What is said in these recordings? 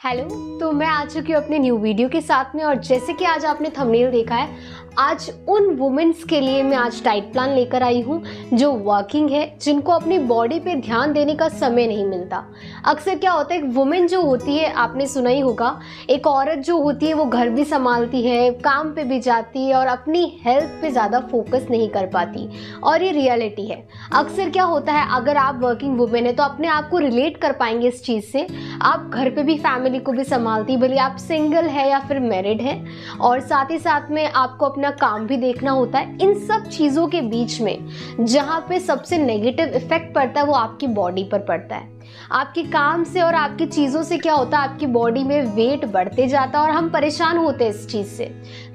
Hello. तो मैं आ चुकी हूँ अपने न्यू वीडियो के साथ में, और जैसे कि आज आपने थंबनेल देखा है, आज उन वुमेन्स के लिए मैं आज डाइट प्लान लेकर आई हूँ जो वर्किंग है, जिनको अपनी बॉडी पे ध्यान देने का समय नहीं मिलता। अक्सर क्या होता है, एक वुमेन जो होती है, आपने सुना ही होगा, एक औरत जो होती है वो घर भी संभालती है, काम पे भी जाती है और अपनी हेल्थ पे ज़्यादा फोकस नहीं कर पाती, और ये रियलिटी है। अक्सर क्या होता है, अगर आप वर्किंग वुमेन है तो अपने आप को रिलेट कर पाएंगे इस चीज़ से। आप घर पे भी फैमिली को भी संभालती, भले आप सिंगल है या फिर मैरिड है, और साथ ही साथ में आपको अपना काम भी देखना होता है। इन सब चीज़ों के बीच में जहाँ पे सबसे नेगेटिव इफेक्ट पड़ता है वो आपकी बॉडी पर पड़ता है। आपके काम से और आपकी चीज़ों से क्या होता है, आपकी बॉडी में वेट बढ़ते जाता है और हम परेशान होते हैं इस चीज़ से।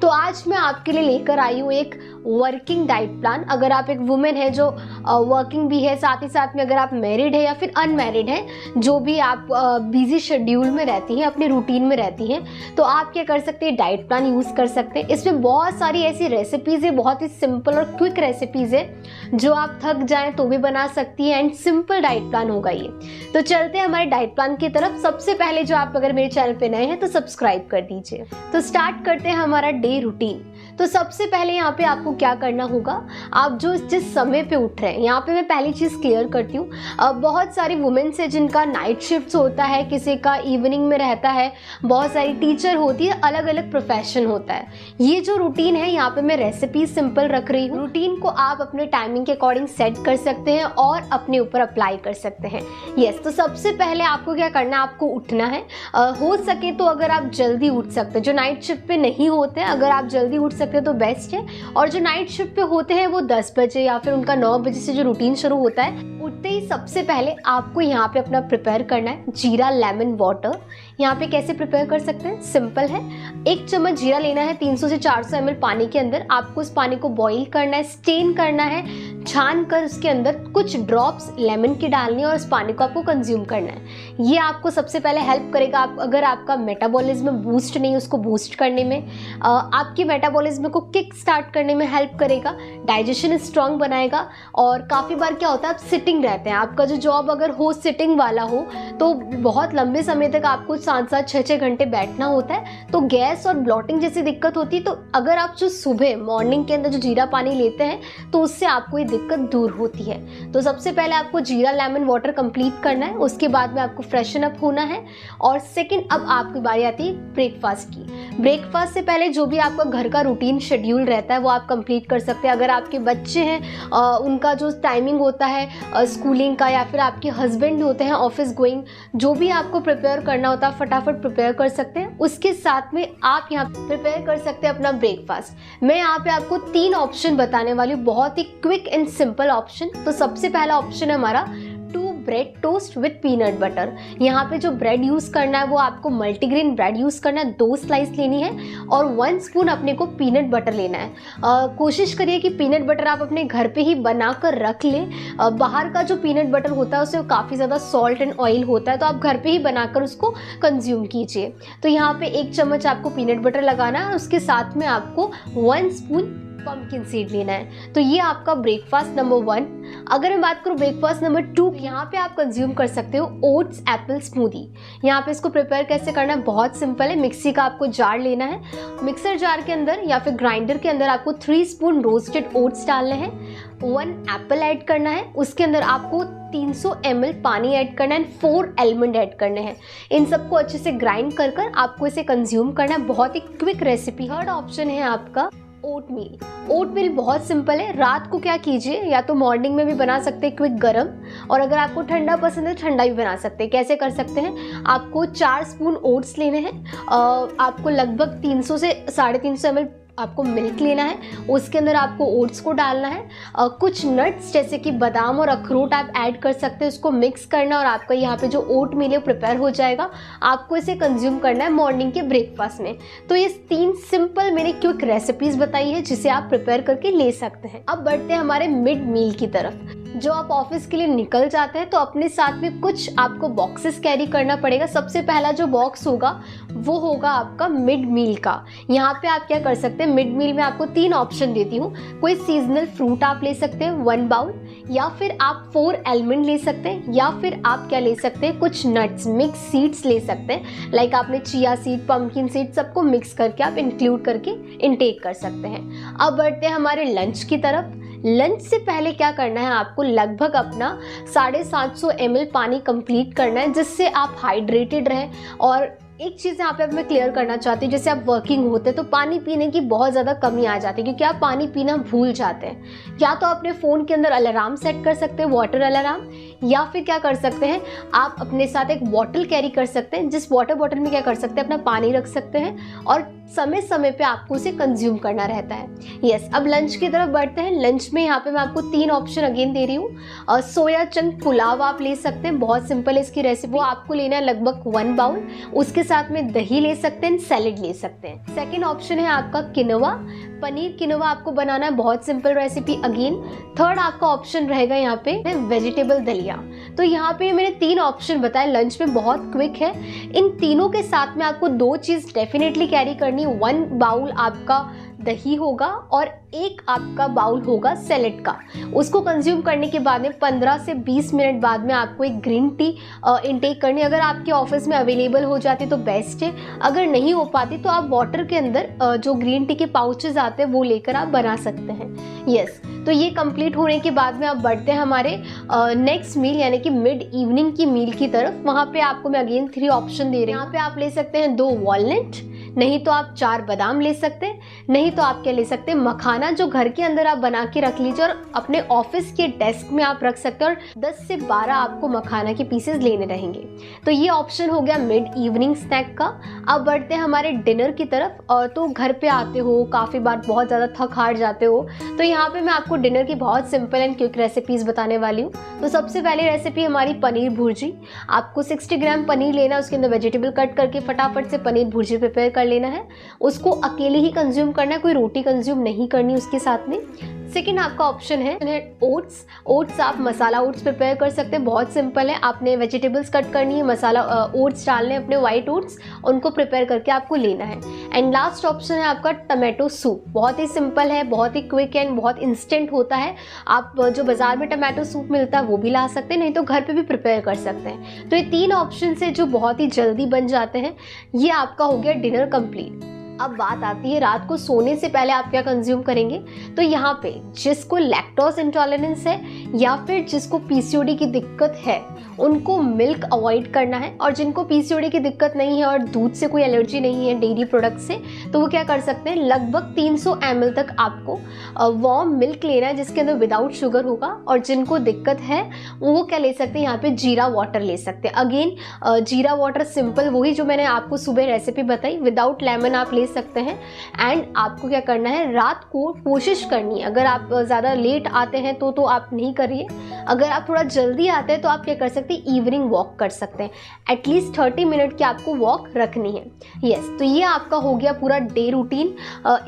तो आज मैं आपके लिए लेकर आई हूँ एक वर्किंग डाइट प्लान। अगर आप एक वुमेन है जो वर्किंग भी है, साथ ही साथ में अगर आप मैरिड है या फिर अनमैरिड है, जो भी आप बिजी शेड्यूल में रहती हैं, अपने रूटीन में रहती हैं, तो आप क्या कर सकते हैं, डाइट प्लान यूज़ कर सकते हैं। इसमें बहुत सारी ऐसी रेसिपीज़ है, बहुत ही सिंपल और क्विक रेसिपीज़ है जो आप थक जाएं तो भी बना सकती हैं, एंड सिंपल डाइट प्लान होगा ये। तो चलते हैं हमारे डाइट प्लान की तरफ। सबसे पहले जो आप अगर मेरे चैनल पे नए हैं तो सब्सक्राइब कर दीजिए। तो स्टार्ट करते हैं हमारा डे रूटीन। तो सबसे पहले यहाँ पे आपको क्या करना होगा, आप जो जिस समय पे उठ रहे हैं, यहाँ पे मैं पहली चीज़ क्लियर करती हूँ। बहुत सारी वुमेन्स है जिनका नाइट शिफ्ट होता है, किसी का इवनिंग में रहता है, बहुत सारी टीचर होती है, अलग अलग प्रोफेशन होता है। ये जो रूटीन है, यहाँ पे मैं रेसिपी सिंपल रख रही हूँ। रूटीन को आप अपने टाइमिंग के अकॉर्डिंग सेट कर सकते हैं और अपने ऊपर अप्लाई कर सकते हैं। यस, तो सबसे पहले आपको क्या करना है, आपको उठना है। हो सके तो अगर आप जल्दी उठ सकते हैं, जो नाइट शिफ्ट पे नहीं होते हैं, अगर आप जल्दी उठ सकते हैं तो बेस्ट है। और जो नाइट शिफ्ट पे होते हैं वो 10 बजे या फिर उनका 9 बजे से जो रूटीन शुरू होता है, उठते ही सबसे पहले आपको यहाँ पे अपना प्रिपेयर करना है जीरा लेमन वाटर। यहाँ पे कैसे प्रिपेयर कर सकते हैं, सिंपल है। 1 चम्मच जीरा लेना है 300 से 400 ml पानी के अंदर। आपको उस पानी को बॉईल करना है, स्टेन करना है, छान कर उसके अंदर कुछ ड्रॉप्स लेमन की डालनी है और उस पानी को आपको कंज्यूम करना है। ये आपको सबसे पहले हेल्प करेगा, अगर आपका मेटाबॉलिज्म बूस्ट नहीं, उसको बूस्ट करने में, आपकी मेटाबॉलिज्म को किक स्टार्ट करने में हेल्प करेगा, डाइजेशन स्ट्रांग बनाएगा। और काफ़ी बार क्या होता है, आप सिटिंग रहते हैं, आपका जो जॉब अगर हो सिटिंग वाला हो तो बहुत लंबे समय तक आपको 7-7, 6-6 घंटे बैठना होता है, तो गैस और ब्लॉटिंग जैसी दिक्कत होती है। तो अगर आप जो सुबह मॉर्निंग के अंदर जो जीरा पानी लेते हैं तो उससे आपको ये दिक्कत दूर होती है। तो सबसे पहले आपको जीरा लेमन वाटर कंप्लीट करना है, उसके बाद में आपको फ्रेशन अप होना है। और सेकंड, अब आपकी बारी आती है ब्रेकफास्ट की। ब्रेकफास्ट से पहले जो भी आपका घर का रूटीन शेड्यूल रहता है वो आप कंप्लीट कर सकते हैं। अगर आपके बच्चे हैं, उनका जो टाइमिंग होता है स्कूलिंग का, या फिर आपके हस्बैंड होते हैं ऑफिस गोइंग, जो भी आपको प्रिपेयर करना होता है फटाफट प्रिपेयर कर सकते हैं। उसके साथ में आप यहाँ प्रिपेयर कर सकते हैं अपना ब्रेकफास्ट। मैं यहाँ पे आपको 3 ऑप्शन बताने वाली हूँ, बहुत ही क्विक एंड सिंपल ऑप्शन। तो सबसे पहला ऑप्शन है हमारा 2 bread toast with peanut butter. यहाँ पे जो ब्रेड यूज़ करना है वो आपको मल्टीग्रेन ब्रेड यूज़ करना है, 2 स्लाइस लेनी है और 1 स्पून अपने को पीनट बटर लेना है। कोशिश करिए कि पीनट बटर आप अपने घर पे ही बना कर रख लें। बाहर का जो पीनट बटर होता है उसमें काफ़ी ज़्यादा सॉल्ट एंड ऑयल होता है, तो आप घर पे ही बनाकर उसको कंज्यूम कीजिए। तो यहाँ पे 1 चम्मच आपको पीनट बटर लगाना है, उसके साथ में आपको 1 स्पून पंपकिन सीड लेना है। तो ये आपका ब्रेकफास्ट नंबर 1। अगर मैं बात करूँ ब्रेकफास्ट नंबर 2, यहाँ पे आप कंज्यूम कर सकते हो ओट्स एप्पल स्मूदी। यहाँ पे इसको प्रिपेयर कैसे करना है, बहुत सिंपल है। मिक्सी का आपको जार लेना है, मिक्सर जार के अंदर या फिर ग्राइंडर के अंदर आपको 3 स्पून रोस्टेड ओट्स डालने हैं, 1 एप्पल ऐड करना है, उसके अंदर आपको 300 ml पानी ऐड करना है, 4 आलमंड ऐड करने हैं। इन सबको अच्छे से ग्राइंड कर आपको इसे कंज्यूम करना है। बहुत ही क्विक रेसिपी। थर्ड ऑप्शन है आपका ओटमील। ओटमील बहुत सिंपल है। रात को क्या कीजिए, या तो मॉर्निंग में भी बना सकते हैं क्विक गरम, और अगर आपको ठंडा पसंद है ठंडा भी बना सकते हैं। कैसे कर सकते हैं, आपको 4 स्पून ओट्स लेने हैं, आपको लगभग 300 से 350 ml आपको मिल्क लेना है, उसके अंदर आपको ओट्स को डालना है, कुछ नट्स जैसे कि बादाम और अखरोट आप ऐड कर सकते हैं, उसको मिक्स करना और आपका यहाँ पे जो ओट मील है प्रिपेयर हो जाएगा। आपको इसे कंज्यूम करना है मॉर्निंग के ब्रेकफास्ट में। तो ये 3 सिंपल मैंने क्विक रेसिपीज़ बताई है जिसे आप प्रिपेयर करके ले सकते हैं। अब बढ़ते हैं हमारे मिड मील की तरफ। जो आप ऑफिस के लिए निकल जाते हैं तो अपने साथ में कुछ आपको बॉक्सेस कैरी करना पड़ेगा। सबसे पहला जो बॉक्स होगा वो होगा आपका मिड मील का। यहाँ पे आप क्या कर सकते हैं, मिड मील में आपको 3 ऑप्शन देती हूँ। कोई सीजनल फ्रूट आप ले सकते हैं 1 बाउल, या फिर आप 4 आलमंड ले सकते हैं, या फिर आप क्या ले सकते हैं, कुछ नट्स मिक्स सीड्स ले सकते हैं। लाइक आपने चिया सीड, पंपकिन सीड, सबको मिक्स करके आप इंक्लूड करके इनटेक कर सकते हैं। अब बढ़ते हैं हमारे लंच की तरफ। लंच से पहले क्या करना है, आपको लगभग अपना 750 ml पानी कंप्लीट करना है, जिससे आप हाइड्रेटेड रहें। और एक चीज़ यहाँ पे अब मैं क्लियर करना चाहती हूँ, जैसे आप वर्किंग होते हैं तो पानी पीने की बहुत ज़्यादा कमी आ जाती है, क्योंकि आप पानी पीना भूल जाते हैं। या तो अपने फ़ोन के अंदर अलार्म सेट कर सकते हैं, वाटर अलार्म, या फिर क्या कर सकते हैं, आप अपने साथ एक बॉटल कैरी कर सकते हैं, जिस वाटर बॉटल में क्या कर सकते हैं, अपना पानी रख सकते हैं और समय समय पे आपको उसे कंज्यूम करना रहता है। यस, अब लंच की तरफ बढ़ते हैं। लंच में यहाँ पे मैं आपको 3 ऑप्शन अगेन दे रही हूँ। सोया चंक पुलाव आप ले सकते हैं, बहुत सिंपल है इसकी रेसिपी। वो आपको लेना है लगभग 1 बाउल, उसके साथ में दही ले सकते हैं, सैलेड ले सकते हैं। सेकेंड ऑप्शन है आपका किनोवा, पनीर किनोवा आपको बनाना है, बहुत सिंपल रेसिपी अगेन। थर्ड आपका ऑप्शन रहेगा यहाँ पे वेजिटेबल दलिया। तो यहाँ पे मैंने 3 ऑप्शन बताए, लंच में बहुत क्विक है। इन तीनों के साथ में आपको 2 चीज़ डेफिनेटली कैरी करनी। 1 बाउल आपका दही होगा और 1 आपका बाउल होगा सैलेड का। उसको कंज्यूम करने के बाद में 15 से 20 मिनट बाद में आपको एक ग्रीन टी इनटेक करनी। अगर आपके ऑफिस में अवेलेबल हो जाती तो बेस्ट है, अगर नहीं हो पाती तो आप वाटर के अंदर जो ग्रीन टी के पाउचेज आते हैं वो लेकर आप बना सकते हैं। यस, तो ये कंप्लीट होने के बाद में आप बढ़ते हैं हमारे नेक्स्ट मील यानी कि मिड इवनिंग की मील की तरफ। वहाँ पे आपको मैं अगेन 3 ऑप्शन दे रही हूँ। यहाँ पे आप ले सकते हैं 2 वॉलनट, नहीं तो आप 4 बादाम ले सकते हैं, नहीं तो आप क्या ले सकते हैं, मखाना, जो घर के अंदर आप बना के रख लीजिए और अपने ऑफिस के डेस्क में आप रख सकते हैं, और 10 से 12 आपको मखाना के पीसेस लेने रहेंगे। तो ये ऑप्शन हो गया मिड इवनिंग स्नैक का। अब बढ़ते हैं हमारे डिनर की तरफ। और तो घर पे आते हो, काफ़ी बार बहुत ज़्यादा थक हार जाते हो, तो यहाँ पे मैं आपको डिनर की बहुत सिंपल एंड क्विक रेसिपीज़ बताने वाली हूँ। तो सबसे पहली रेसिपी हमारी पनीर भुर्जी। आपको 60 ग्राम पनीर लेना, उसके अंदर वेजिटेबल कट करके फटाफट से पनीर भुर्जी प्रिपेयर कर लेना है। उसको अकेले ही कंज्यूम करना है, कोई रोटी कंज्यूम नहीं करनी उसके साथ में। सेकेंड आपका ऑप्शन है ओट्स। ओट्स आप मसाला ओट्स प्रिपेयर कर सकते हैं, बहुत सिंपल है। आपने वेजिटेबल्स कट करनी है, मसाला ओट्स डालने अपने वाइट ओट्स, उनको प्रिपेयर करके आपको लेना है। एंड लास्ट ऑप्शन है आपका टमाटो सूप। बहुत ही सिंपल है, बहुत ही क्विक एंड बहुत इंस्टेंट होता है। आप जो बाजार में टमाटो सूप मिलता है वो भी ला सकते हैं, नहीं तो घर पे भी प्रिपेयर कर सकते हैं। तो ये 3 ऑप्शन है जो बहुत ही जल्दी बन जाते हैं। ये आपका हो गया डिनर कंप्लीट। अब बात आती है रात को सोने से पहले आप क्या कंज्यूम करेंगे। तो यहाँ पे जिसको लैक्टोज इंटॉलरेंस है या फिर जिसको पीसीओडी की दिक्कत है उनको मिल्क अवॉइड करना है, और जिनको पीसीओडी की दिक्कत नहीं है और दूध से कोई एलर्जी नहीं है, डेयरी प्रोडक्ट से, तो वो क्या कर सकते हैं, लगभग 300 ml तक आपको वार्म मिल्क लेना है जिसके अंदर विदाउट शुगर होगा। और जिनको दिक्कत है वो क्या ले सकते हैं, यहाँ पे जीरा वाटर ले सकते हैं। अगेन जीरा वाटर सिंपल वही जो मैंने आपको सुबह रेसिपी बताई, विदाउट लेमन आप ले सकते हैं। एंड आपको क्या करना है, रात को कोशिश करनी है, अगर आप ज़्यादा लेट आते हैं तो आप नहीं करिए, अगर आप थोड़ा जल्दी आते हैं तो आप क्या कर सकते हैं, इवनिंग वॉक कर सकते हैं। एटलीस्ट 30 मिनट की आपको वॉक रखनी है। यस, तो ये आपका हो गया पूरा डे रूटीन।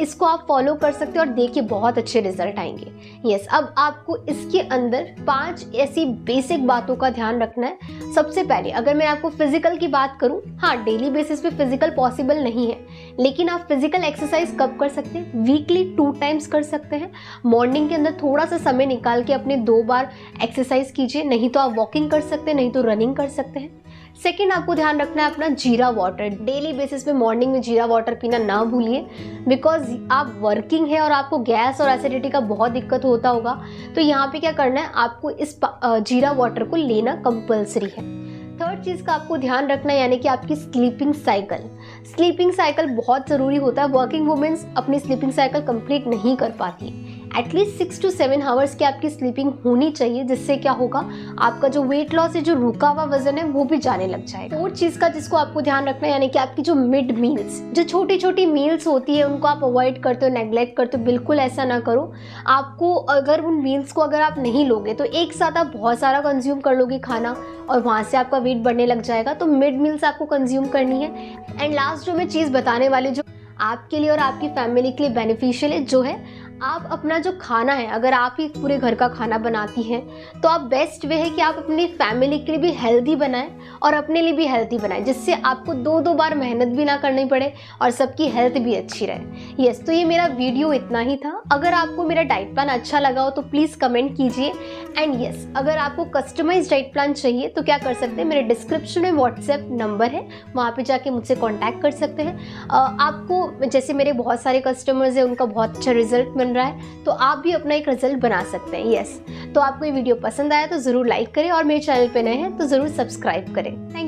इसको आप फॉलो कर सकते हैं और देखिए बहुत अच्छे रिजल्ट आएंगे। यस, अब आपको इसके अंदर 5 ऐसी बेसिक बातों का ध्यान रखना है। सबसे पहले अगर मैं आपको फिजिकल की बात करूं, हाँ डेली बेसिस पे फिजिकल पॉसिबल नहीं है, लेकिन आप फिजिकल एक्सरसाइज कब कर सकते हैं, वीकली 2 टाइम्स कर सकते हैं। मॉर्निंग के अंदर थोड़ा सा समय निकाल के अपने 2 बार एक्सरसाइज कीजिए, नहीं तो आप वॉकिंग कर सकते हैं, नहीं तो रनिंग कर सकते हैं। सेकेंड आपको ध्यान रखना है अपना जीरा वाटर। डेली बेसिस पे मॉर्निंग में जीरा वाटर पीना ना भूलिए, बिकॉज आप वर्किंग है और आपको गैस और एसिडिटी का बहुत दिक्कत होता होगा। तो यहाँ पे क्या करना है, आपको इस जीरा वाटर को लेना कंपल्सरी है। थर्ड चीज़ का आपको ध्यान रखना है यानी कि आपकी स्लीपिंग साइकिल। स्लीपिंग साइकिल बहुत ज़रूरी होता है। वर्किंग वुमेन्स अपनी स्लीपिंग साइकिल कंप्लीट नहीं कर पाती। एटलीस्ट 6 to 7 आवर्स की आपकी स्लीपिंग होनी चाहिए, जिससे क्या होगा, आपका जो वेट लॉस है, जो रुका हुआ वजन है, वो भी जाने लग जाएगा। फोर्थ चीज़ का जिसको आपको ध्यान रखना है यानी कि आपकी जो मिड मील्स, जो छोटी छोटी मील्स होती है, उनको आप अवॉइड करते हो, नेग्लेक्ट करते हो, बिल्कुल ऐसा ना करो। आपको अगर उन मील्स को अगर आप नहीं लोगे तो एक साथ आप बहुत सारा कंज्यूम कर लोगे खाना और वहाँ से आपका वेट बढ़ने लग जाएगा। तो मिड मील्स आपको कंज्यूम करनी है। एंड लास्ट जो मैं चीज़ बताने वाली जो आपके लिए और आपकी फैमिली के लिए बेनिफिशियल है, जो है आप अपना जो खाना है, अगर आप ही पूरे घर का खाना बनाती हैं तो आप बेस्ट वे है कि आप अपनी फैमिली के लिए भी हेल्दी बनाएं और अपने लिए भी हेल्दी बनाएं, जिससे आपको दो बार मेहनत भी ना करनी पड़े और सबकी हेल्थ भी अच्छी रहे। यस, तो ये मेरा वीडियो इतना ही था। अगर आपको मेरा डाइट प्लान अच्छा लगा हो तो प्लीज़ कमेंट कीजिए। एंड यस, अगर आपको कस्टमाइज डाइट प्लान चाहिए तो क्या कर सकते हैं, मेरे डिस्क्रिप्शन में व्हाट्सएप नंबर है, वहाँ पे जाके मुझसे कॉन्टैक्ट कर सकते हैं। आपको जैसे मेरे बहुत सारे कस्टमर्स हैं, उनका बहुत अच्छा रिजल्ट मिल रहा है, तो आप भी अपना एक रिजल्ट बना सकते हैं। यस, तो आपको ये वीडियो पसंद आया तो ज़रूर लाइक करें और मेरे चैनल पे नए हैं तो ज़रूर सब्सक्राइब करें। थैंक